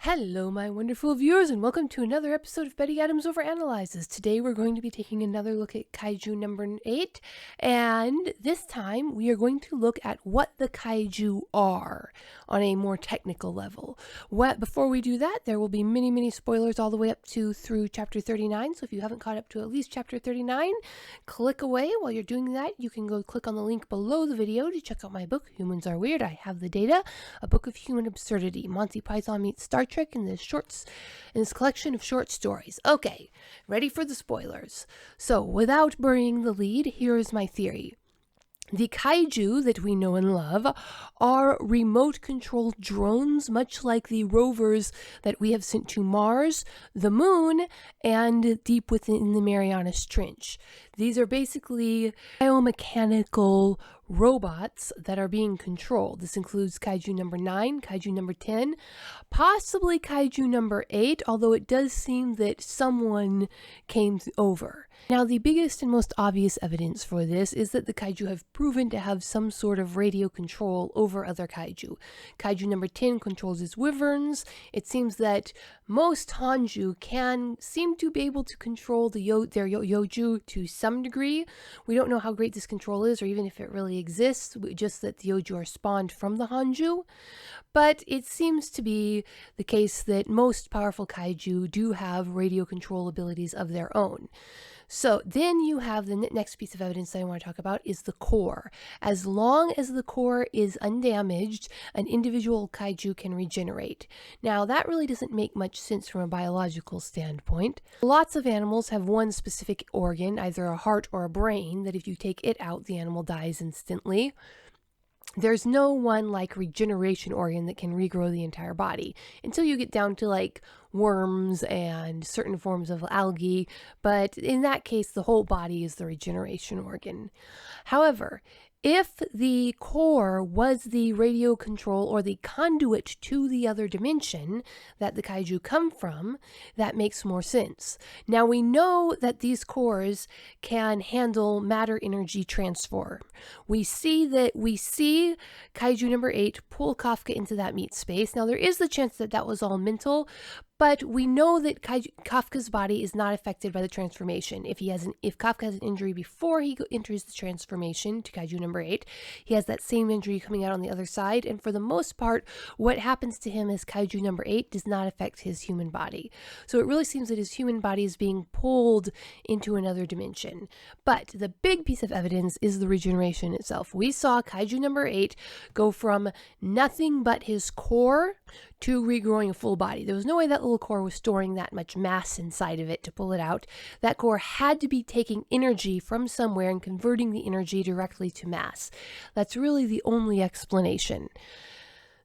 Hello, my wonderful viewers, and welcome to another episode of Betty Adams Overanalyzes. Today we're going to be taking another look at Kaiju number 8, and this time we are going to look at what the Kaiju are on a more technical level. Before we do that, there will be many spoilers all the way up through chapter 39, so if you haven't caught up to at least chapter 39, click away. While you're doing that, you can go click on the link below the video to check out my book, Humans Are Weird, I Have the Data, a book of human absurdity. Monty Python meets Star Trek in this collection of short stories. Okay, ready for the spoilers. So, without burying the lead, here is my theory. The kaiju that we know and love are remote-controlled drones, much like the rovers that we have sent to Mars, the Moon, and deep within the Marianas Trench. These are basically biomechanical robots that are being controlled. This includes Kaiju number 9, Kaiju number 10, possibly Kaiju number 8, although it does seem that someone came over. Now, the biggest and most obvious evidence for this is that the kaiju have proven to have some sort of radio control over other kaiju. Kaiju number 10 controls its wyverns. It seems that most Hanju seem to be able to control their yoju to some degree. We don't know how great this control is, or even if it really exists, just that the yoju are spawned from the Hanju. But it seems to be the case that most powerful kaiju do have radio control abilities of their own. So then you have the next piece of evidence that I want to talk about is the core. As long as the core is undamaged, an individual kaiju can regenerate. Now, that really doesn't make much sense from a biological standpoint. Lots of animals have one specific organ, either a heart or a brain, that if you take it out, the animal dies instantly. There's no one like regeneration organ that can regrow the entire body until you get down to like worms and certain forms of algae, but in that case the whole body is the regeneration organ. However, if the core was the radio control or the conduit to the other dimension that the kaiju come from, that makes more sense. Now, we know that these cores can handle matter-energy transform. We see Kaiju number 8 pull Kafka into that meat space. Now, there is the chance that that was all mental, but we know that Kafka's body is not affected by the transformation. If Kafka has an injury before he enters the transformation to Kaiju number 8, he has that same injury coming out on the other side. And for the most part, what happens to him as Kaiju number 8 does not affect his human body. So it really seems that his human body is being pulled into another dimension. But the big piece of evidence is the regeneration itself. We saw Kaiju number 8 go from nothing but his core to regrowing a full body. There was no way that little core was storing that much mass inside of it to pull it out. That core had to be taking energy from somewhere and converting the energy directly to mass. That's really the only explanation.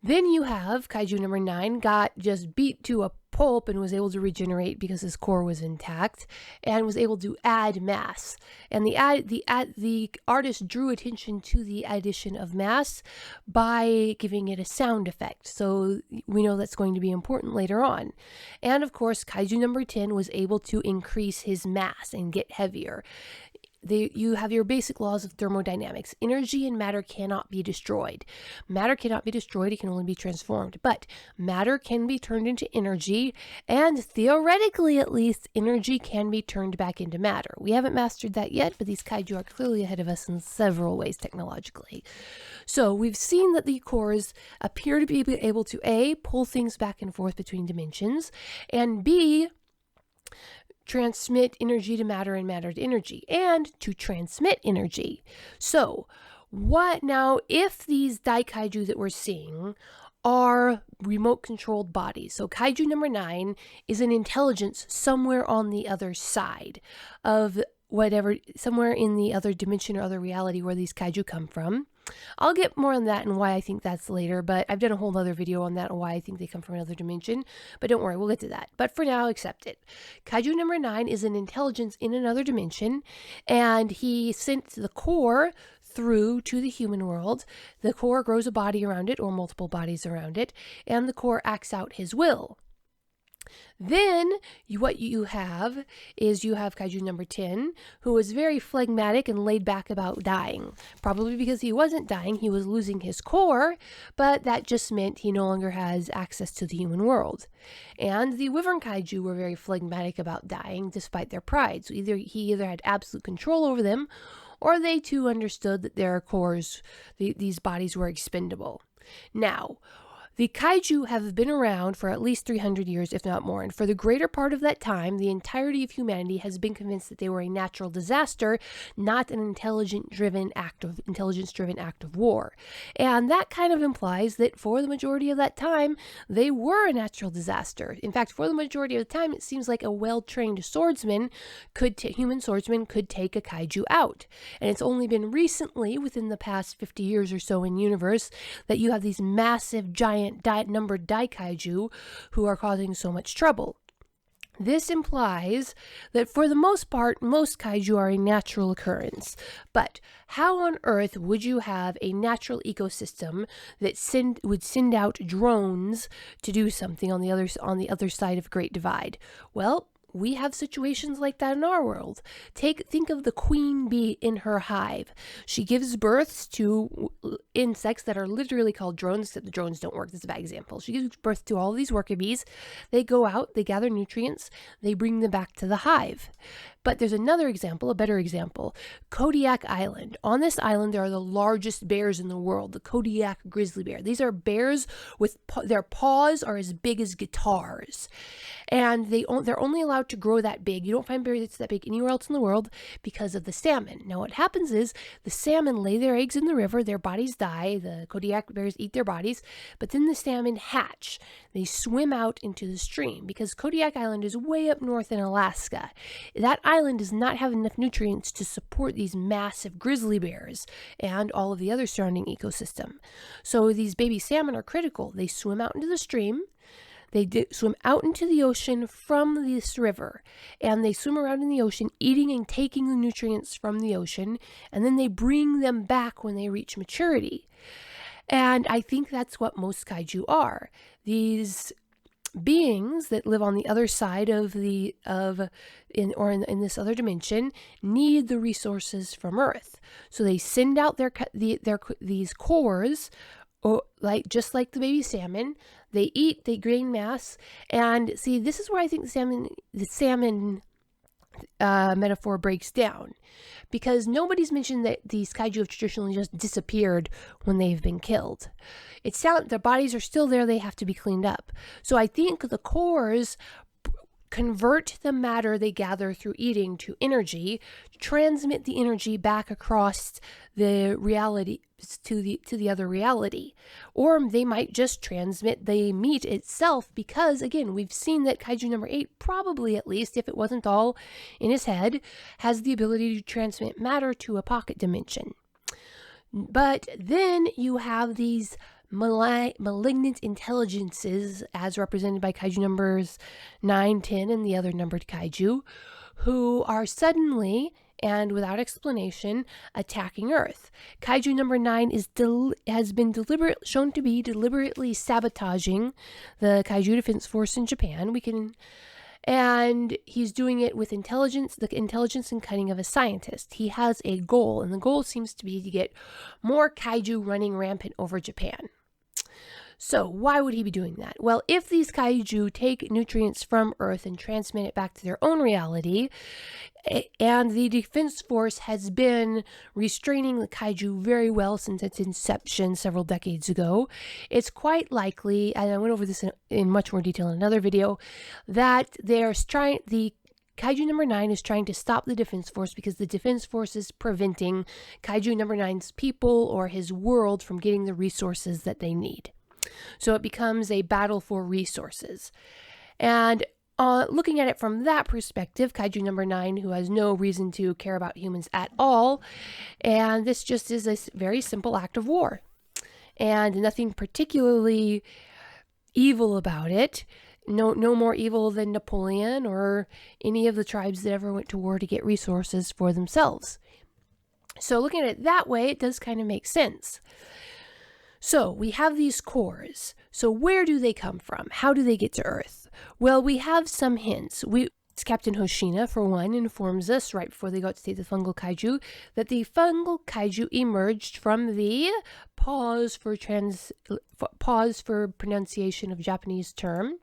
Then you have Kaiju number 9 got just beat to a pulp and was able to regenerate because his core was intact and was able to add mass. And the artist drew attention to the addition of mass by giving it a sound effect. So we know that's going to be important later on. And of course, Kaiju number 10 was able to increase his mass and get heavier. You have your basic laws of thermodynamics. Energy and matter cannot be destroyed. Matter cannot be destroyed, it can only be transformed. But matter can be turned into energy, and theoretically at least, energy can be turned back into matter. We haven't mastered that yet, but these kaiju are clearly ahead of us in several ways technologically. So we've seen that the cores appear to be able to A, pull things back and forth between dimensions, and B, transmit energy to matter and matter to energy, and to transmit energy. So, what now if these daikaiju that we're seeing are remote-controlled bodies? So Kaiju number 9 is an intelligence somewhere on the other side of whatever, somewhere in the other dimension or other reality where these kaiju come from. I'll get more on that and why I think that's later, but I've done a whole other video on that and why I think they come from another dimension, but don't worry, we'll get to that. But for now, accept it. Kaiju number 9 is an intelligence in another dimension, and he sent the core through to the human world. The core grows a body around it, or multiple bodies around it, and the core acts out his will. Then what you have is Kaiju number 10, who was very phlegmatic and laid back about dying. Probably because he wasn't dying, he was losing his core, but that just meant he no longer has access to the human world. And the Wyvern Kaiju were very phlegmatic about dying despite their pride. So he either had absolute control over them, or they too understood that their cores, these bodies were expendable. Now, the kaiju have been around for at least 300 years, if not more, and for the greater part of that time, the entirety of humanity has been convinced that they were a natural disaster, not an intelligence-driven act of war. And that kind of implies that for the majority of that time, they were a natural disaster. In fact, for the majority of the time, it seems like a well-trained human swordsman could take a kaiju out. And it's only been recently, within the past 50 years or so in universe, that you have these massive, giant numbered daikaiju who are causing so much trouble. This implies that for the most part, most kaiju are a natural occurrence. But how on earth would you have a natural ecosystem that would send out drones to do something on the other side of Great Divide? Well, we have situations like that in our world. Think of the queen bee in her hive. She gives birth to insects that are literally called drones, except the drones don't work. That's a bad example. She gives birth to all these worker bees. They go out, they gather nutrients, they bring them back to the hive. But there's another example, a better example. Kodiak Island. On this island, there are the largest bears in the world, the Kodiak grizzly bear. These are bears with their paws are as big as guitars. And they're only allowed to grow that big. You don't find bears that's that big anywhere else in the world because of the salmon. Now, what happens is the salmon lay their eggs in the river, their bodies die, the Kodiak bears eat their bodies, but then the salmon hatch. They swim out into the stream because Kodiak Island is way up north in Alaska. That island does not have enough nutrients to support these massive grizzly bears and all of the other surrounding ecosystem. So these baby salmon are critical. They swim out into the stream. They swim out into the ocean from this river, and they swim around in the ocean, eating and taking the nutrients from the ocean, and then they bring them back when they reach maturity. And I think that's what most kaiju are. These beings that live on the other side in this other dimension need the resources from Earth. So they send out these cores, just like the baby salmon. They eat, they gain mass, and see, this is where I think the salmon metaphor breaks down, because nobody's mentioned that these kaiju have traditionally just disappeared when they've been killed. Their bodies are still there, they have to be cleaned up. So I think the cores convert the matter they gather through eating to energy, transmit the energy back across the reality to the other reality. Or they might just transmit the meat itself, because again, we've seen that kaiju number 8, probably at least, if it wasn't all in his head, has the ability to transmit matter to a pocket dimension. But then you have these malignant intelligences, as represented by kaiju numbers 9, 10, and the other numbered kaiju, who are suddenly and without explanation attacking Earth. Kaiju number 9 has been shown to be deliberately sabotaging the Kaiju Defense Force in Japan. And he's doing it with the intelligence and cunning of a scientist. He has a goal, and the goal seems to be to get more kaiju running rampant over Japan. So why would he be doing that? Well, if these kaiju take nutrients from Earth and transmit it back to their own reality, and the Defense Force has been restraining the kaiju very well since its inception several decades ago, it's quite likely, and I went over this in much more detail in another video, that the Kaiju number 9 is trying to stop the Defense Force because the Defense Force is preventing Kaiju number 9's people or his world from getting the resources that they need. So it becomes a battle for resources. And looking at it from that perspective, Kaiju number 9, who has no reason to care about humans at all, and this just is a very simple act of war. And nothing particularly evil about it. No more evil than Napoleon or any of the tribes that ever went to war to get resources for themselves. So looking at it that way, it does kind of make sense. So we have these cores. So where do they come from? How do they get to Earth? Well, we have some hints. Captain Hoshina, for one, informs us right before they go out to take the fungal kaiju that the fungal kaiju emerged from the pause for pronunciation of Japanese term,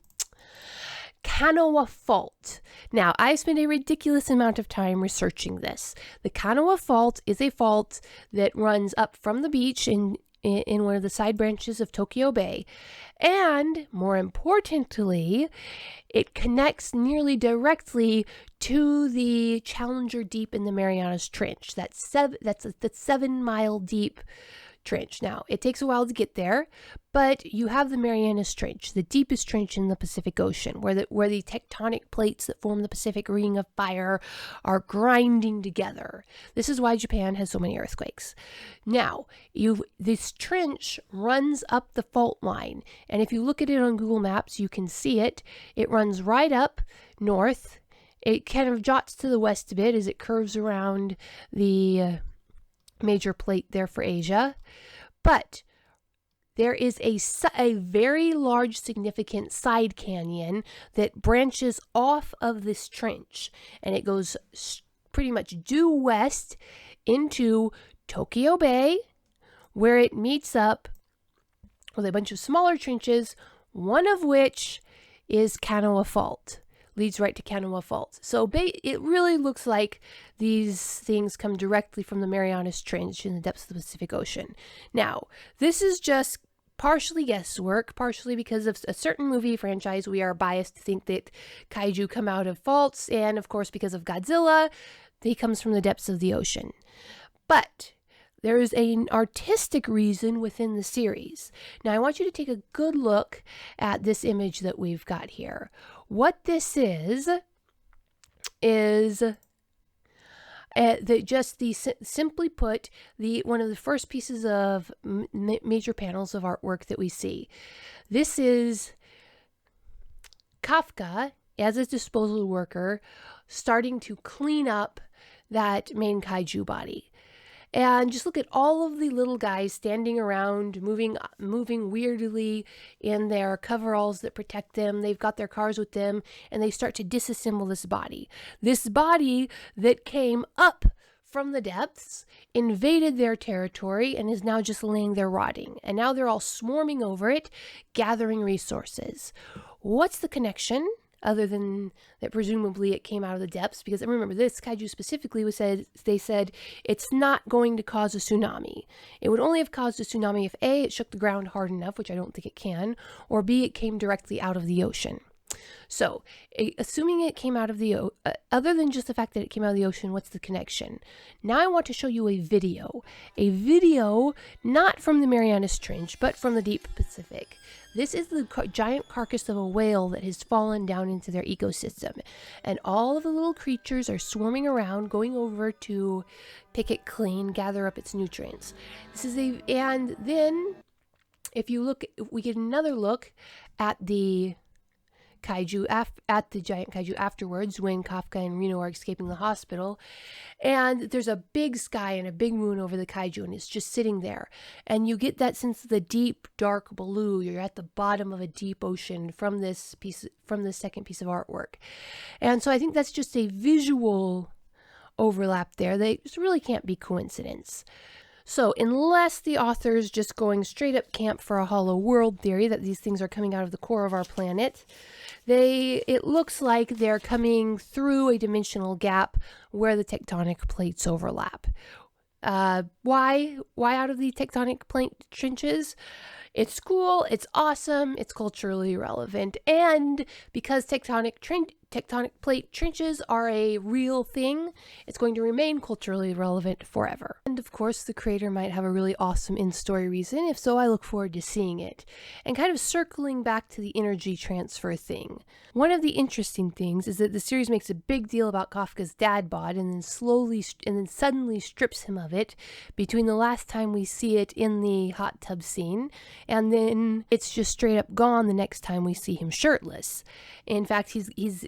Kanoa Fault. Now, I spent a ridiculous amount of time researching this. The Kanoa Fault is a fault that runs up from the beach in one of the side branches of Tokyo Bay. And more importantly, it connects nearly directly to the Challenger Deep in the Marianas Trench. That's the 7-mile deep trench. Now, it takes a while to get there, but you have the Marianas Trench, the deepest trench in the Pacific Ocean, where the tectonic plates that form the Pacific Ring of Fire are grinding together. This is why Japan has so many earthquakes. Now, this trench runs up the fault line, and if you look at it on Google Maps, you can see it. It runs right up north. It kind of jots to the west a bit as it curves around the major plate there for Asia, but there is a very large significant side canyon that branches off of this trench, and it goes pretty much due west into Tokyo Bay, where it meets up with a bunch of smaller trenches, one of which is Kanoa Fault. Leads right to Kanoa Fault. So it really looks like these things come directly from the Marianas Trench in the depths of the Pacific Ocean. Now, this is just partially guesswork, partially because of a certain movie franchise. We are biased to think that kaiju come out of faults, and of course because of Godzilla, he comes from the depths of the ocean. But there is an artistic reason within the series. Now, I want you to take a good look at this image that we've got here. What this is simply put, one of the first pieces of major panels of artwork that we see. This is Kafka as a disposal worker starting to clean up that main kaiju body. And just look at all of the little guys standing around, moving weirdly in their coveralls that protect them. They've got their cars with them, and they start to disassemble this body. This body that came up from the depths, invaded their territory, and is now just laying there rotting. And now they're all swarming over it, gathering resources. What's the connection? Other than that, presumably it came out of the depths, because remember, this kaiju specifically they said it's not going to cause a tsunami. It would only have caused a tsunami if A, it shook the ground hard enough, which I don't think it can, or B, it came directly out of the ocean. So, assuming it came out of the other than just the fact that it came out of the ocean, what's the connection? Now I want to show you a video not from the Marianas Trench, but from the deep Pacific. This is the giant carcass of a whale that has fallen down into their ecosystem, and all of the little creatures are swarming around, going over to pick it clean, gather up its nutrients. And then if we get another look at the kaiju at the giant kaiju afterwards, when Kafka and Reno are escaping the hospital, and there's a big sky and a big moon over the kaiju, and it's just sitting there, and you get that sense of the deep dark blue. You're at the bottom of a deep ocean from this second piece of artwork. And so I think that's just a visual overlap there. They just really can't be coincidence. So unless the author's just going straight up camp for a hollow world theory that these things are coming out of the core of our planet, it looks like they're coming through a dimensional gap where the tectonic plates overlap. Why out of the tectonic plate trenches? It's cool, it's awesome, it's culturally relevant, and because tectonic plate trenches are a real thing, it's going to remain culturally relevant forever. And of course, the creator might have a really awesome in-story reason. If so, I look forward to seeing it. And kind of circling back to the energy transfer thing, one of the interesting things is that the series makes a big deal about Kafka's dad bod and then suddenly strips him of it between the last time we see it in the hot tub scene, and then it's just straight up gone the next time we see him shirtless. In fact, he's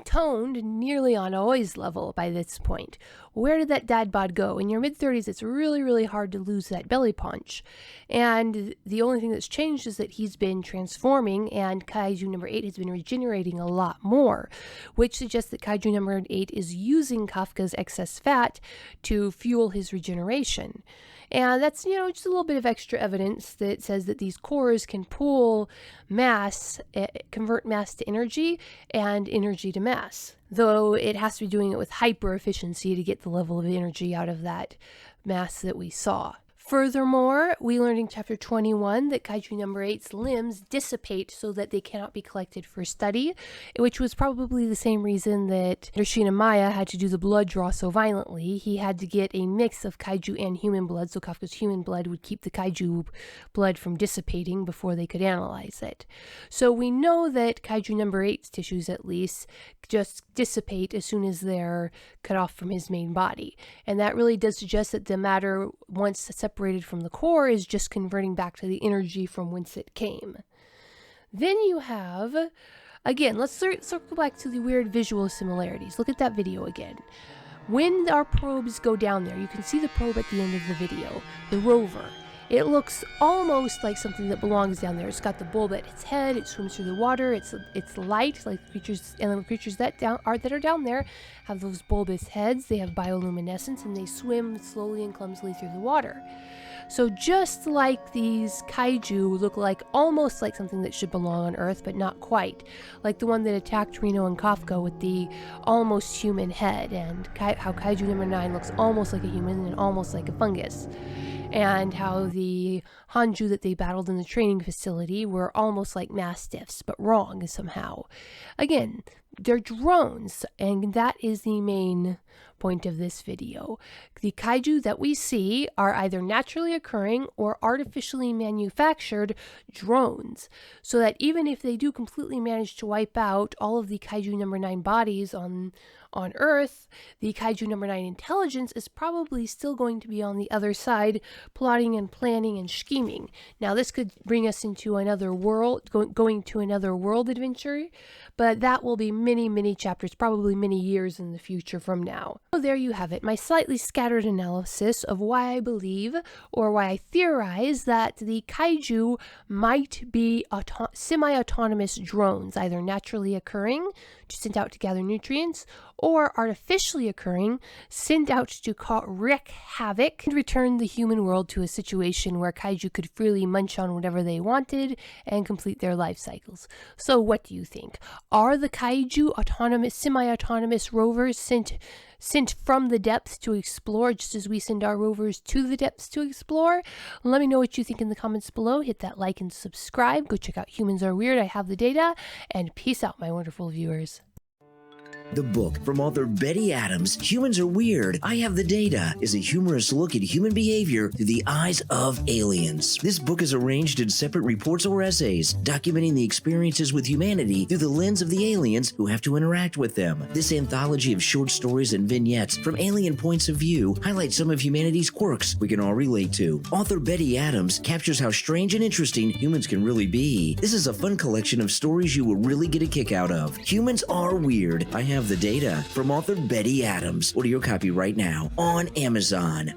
toned nearly on Aoi's level by this point. Where did that dad bod go? In your mid-30s, it's really, really hard to lose that belly punch. And the only thing that's changed is that he's been transforming, and Kaiju number 8 has been regenerating a lot more, which suggests that Kaiju number 8 is using Kafka's excess fat to fuel his regeneration. And that's, just a little bit of extra evidence that says that these cores can pool mass, convert mass to energy and energy to mass. Though it has to be doing it with hyper efficiency to get the level of energy out of that mass that we saw. Furthermore, we learned in chapter 21 that Kaiju number 8's limbs dissipate so that they cannot be collected for study, which was probably the same reason that Hiroshina Maya had to do the blood draw so violently. He had to get a mix of Kaiju and human blood, so Kafka's human blood would keep the Kaiju blood from dissipating before they could analyze it. So we know that Kaiju number 8's tissues, at least, just dissipate as soon as they're cut off from his main body. And that really does suggest that the matter, once separated from the core, is just converting back to the energy from whence it came. Then you have, again, let's circle back to the weird visual similarities. Look at that video again. When our probes go down there, you can see the probe at the end of the video, the rover. It looks almost like something that belongs down there. It's got the bulb at its head. It swims through the water. It's light, like creatures, and the creatures that are down there have those bulbous heads. They have bioluminescence, and they swim slowly and clumsily through the water. So just like these kaiju look like almost like something that should belong on Earth, but not quite. Like the one that attacked Reno and Kafka with the almost human head, and how Kaiju number 9 looks almost like a human and almost like a fungus. And how the Hanju that they battled in the training facility were almost like mastiffs, but wrong somehow. Again, they're drones, and that is the main point of this video. The kaiju that we see are either naturally occurring or artificially manufactured drones, so that even if they do completely manage to wipe out all of the Kaiju number 9 bodies on Earth, the Kaiju number 9 intelligence is probably still going to be on the other side, plotting and planning and scheming. Now, this could bring us into another world, going to another world adventure, but that will be many, many chapters, probably many years in the future from now. So there you have it, my slightly scattered analysis of why I believe, or why I theorize, that the Kaiju might be semi-autonomous drones, either naturally occurring, sent out to gather nutrients, or artificially occurring, sent out to wreak havoc and return the human world to a situation where kaiju could freely munch on whatever they wanted and complete their life cycles. So what do you think? Are the kaiju semi-autonomous rovers sent from the depths to explore, just as we send our rovers to the depths to explore? Let me know what you think in the comments below. Hit that like and subscribe. Go check out Humans Are Weird. I have the data. And peace out, my wonderful viewers. The book from author Betty Adams, Humans Are Weird, I Have the Data, is a humorous look at human behavior through the eyes of aliens. This book is arranged in separate reports or essays, documenting the experiences with humanity through the lens of the aliens who have to interact with them. This anthology of short stories and vignettes from alien points of view highlights some of humanity's quirks we can all relate to. Author Betty Adams captures how strange and interesting humans can really be. This is a fun collection of stories you will really get a kick out of. Humans Are Weird, I Have the Data, from author Betty Adams. Order your copy right now on Amazon.